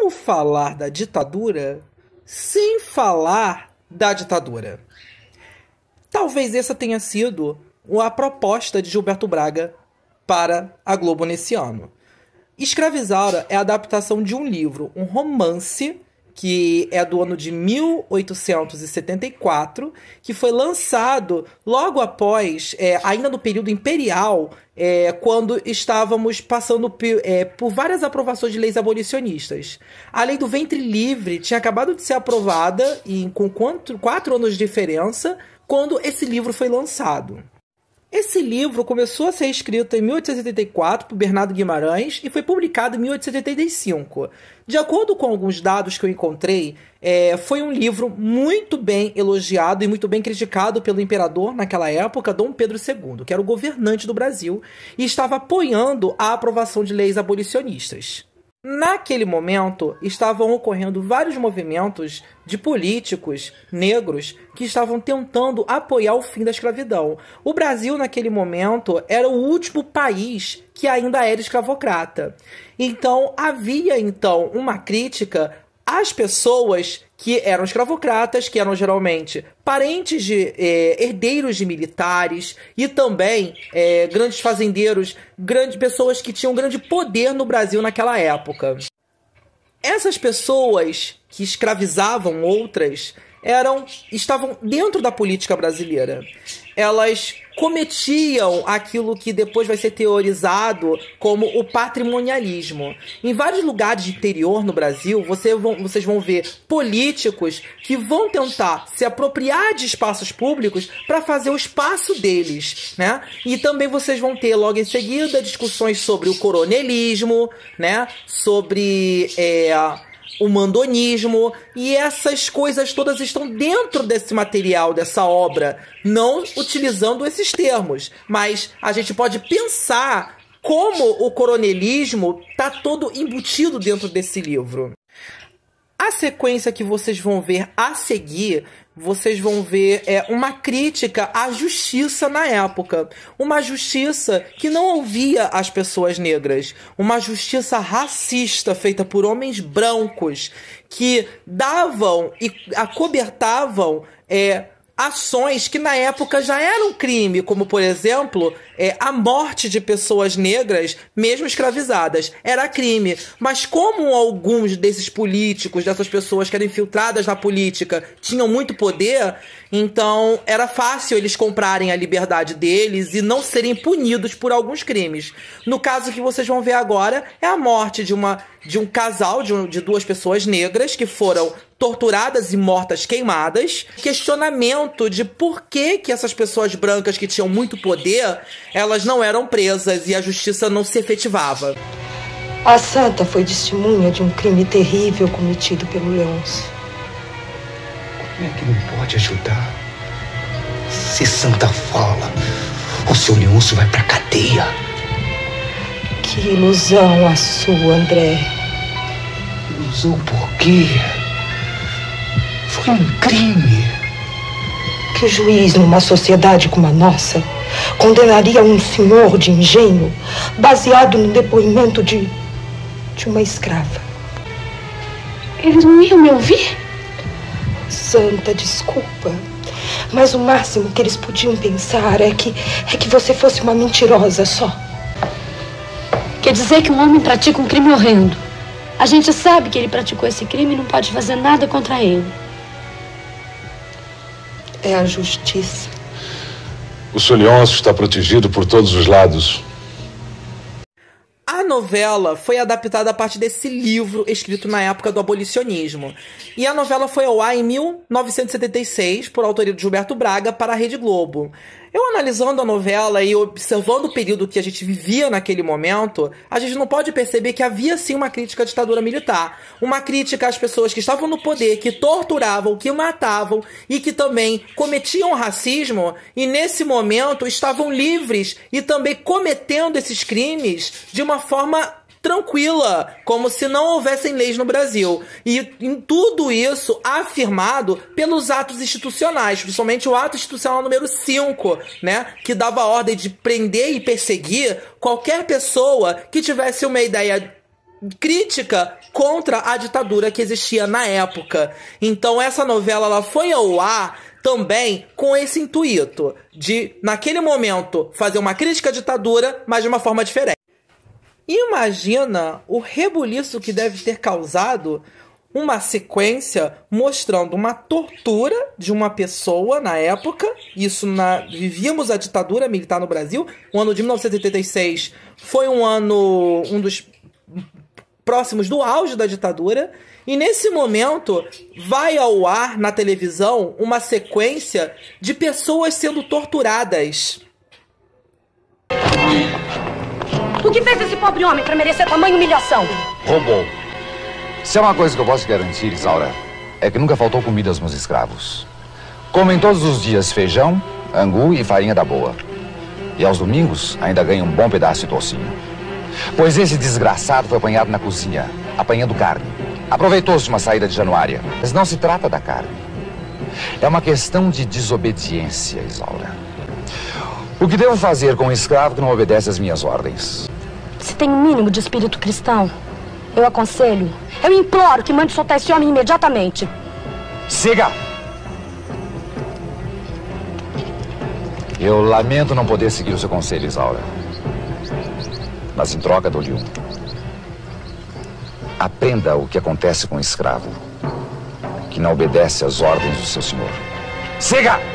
como falar da ditadura sem falar da ditadura? Talvez essa tenha sido a proposta de Gilberto Braga para a Globo nesse ano. Escravizada é a adaptação de um livro, um romance, que é do ano de 1874, que foi lançado logo após, ainda no período imperial, quando estávamos passando por várias aprovações de leis abolicionistas. A lei do ventre livre tinha acabado de ser aprovada, com 4 anos de diferença, quando esse livro foi lançado. Esse livro começou a ser escrito em 1874 por Bernardo Guimarães e foi publicado em 1875. De acordo com alguns dados que eu encontrei, foi um livro muito bem elogiado e muito bem criticado pelo imperador naquela época, Dom Pedro II, que era o governante do Brasil e estava apoiando a aprovação de leis abolicionistas. Naquele momento, estavam ocorrendo vários movimentos de políticos negros que estavam tentando apoiar o fim da escravidão. O Brasil, naquele momento, era o último país que ainda era escravocrata. Então, havia uma crítica às pessoas que eram escravocratas, que eram geralmente parentes de herdeiros de militares e também grandes fazendeiros, grandes pessoas que tinham grande poder no Brasil naquela época. Essas pessoas que escravizavam outras estavam dentro da política brasileira. Elas cometiam aquilo que depois vai ser teorizado como o patrimonialismo. Em vários lugares de interior no Brasil, vocês vão ver políticos que vão tentar se apropriar de espaços públicos para fazer o espaço deles, né? E também vocês vão ter logo em seguida discussões sobre o coronelismo, né? Sobre o mandonismo, e essas coisas todas estão dentro desse material, dessa obra, não utilizando esses termos, mas a gente pode pensar como o coronelismo está todo embutido dentro desse livro. A sequência que vocês vão ver a seguir, vocês vão ver uma crítica à justiça na época. Uma justiça que não ouvia as pessoas negras. Uma justiça racista feita por homens brancos que davam e acobertavam ações que na época já eram crime, como, por exemplo, a morte de pessoas negras, mesmo escravizadas, era crime. Mas como alguns desses políticos, dessas pessoas que eram infiltradas na política, tinham muito poder, então era fácil eles comprarem a liberdade deles e não serem punidos por alguns crimes. No caso que vocês vão ver agora, é a morte de um casal, de 2 pessoas negras que foram torturadas e mortas queimadas. Questionamento de por que essas pessoas brancas que tinham muito poder, elas não eram presas e a justiça não se efetivava. A santa foi testemunha de um crime terrível cometido pelo Leôncio. Como é que não pode ajudar? Se santa fala, o seu Leôncio vai pra cadeia. Que ilusão a sua, André. Ilusão por quê? Foi um crime. Que juiz numa sociedade como a nossa condenaria um senhor de engenho baseado no depoimento de uma escrava? Eles não iam me ouvir? Santa, desculpa, mas o máximo que eles podiam pensar é que você fosse uma mentirosa só. Quer dizer que um homem pratica um crime horrendo. A gente sabe que ele praticou esse crime e não pode fazer nada contra ele. É a justiça. O seu Leôncio está protegido por todos os lados. A novela foi adaptada a partir desse livro escrito na época do abolicionismo. E a novela foi ao ar em 1976, por autoria de Gilberto Braga, para a Rede Globo. Eu analisando a novela e observando o período que a gente vivia naquele momento, a gente não pode perceber que havia sim uma crítica à ditadura militar. Uma crítica às pessoas que estavam no poder, que torturavam, que matavam e que também cometiam racismo e nesse momento estavam livres e também cometendo esses crimes de uma forma tranquila, como se não houvessem leis no Brasil. E em tudo isso afirmado pelos atos institucionais, principalmente o ato institucional número 5, né, que dava a ordem de prender e perseguir qualquer pessoa que tivesse uma ideia crítica contra a ditadura que existia na época. Então essa novela ela foi ao ar também com esse intuito de, naquele momento, fazer uma crítica à ditadura, mas de uma forma diferente. Imagina o rebuliço que deve ter causado uma sequência mostrando uma tortura de uma pessoa na época. Vivíamos a ditadura militar no Brasil. O ano de 1986 foi um dos próximos do auge da ditadura. E nesse momento vai ao ar na televisão uma sequência de pessoas sendo torturadas. O que fez esse pobre homem para merecer tamanha humilhação? Roubou. Se é uma coisa que eu posso garantir, Isaura, é que nunca faltou comida aos meus escravos. Comem todos os dias feijão, angu e farinha da boa. E aos domingos ainda ganham um bom pedaço de tocinho. Pois esse desgraçado foi apanhado na cozinha, apanhando carne. Aproveitou-se de uma saída de Januária. Mas não se trata da carne. É uma questão de desobediência, Isaura. O que devo fazer com um escravo que não obedece às minhas ordens? Se tem um mínimo de espírito cristão, eu aconselho, eu imploro que mande soltar esse homem imediatamente. Siga! Eu lamento não poder seguir o seu conselho, Isaura. Mas em troca, dou-lhe um. Aprenda o que acontece com um escravo que não obedece às ordens do seu senhor. Siga!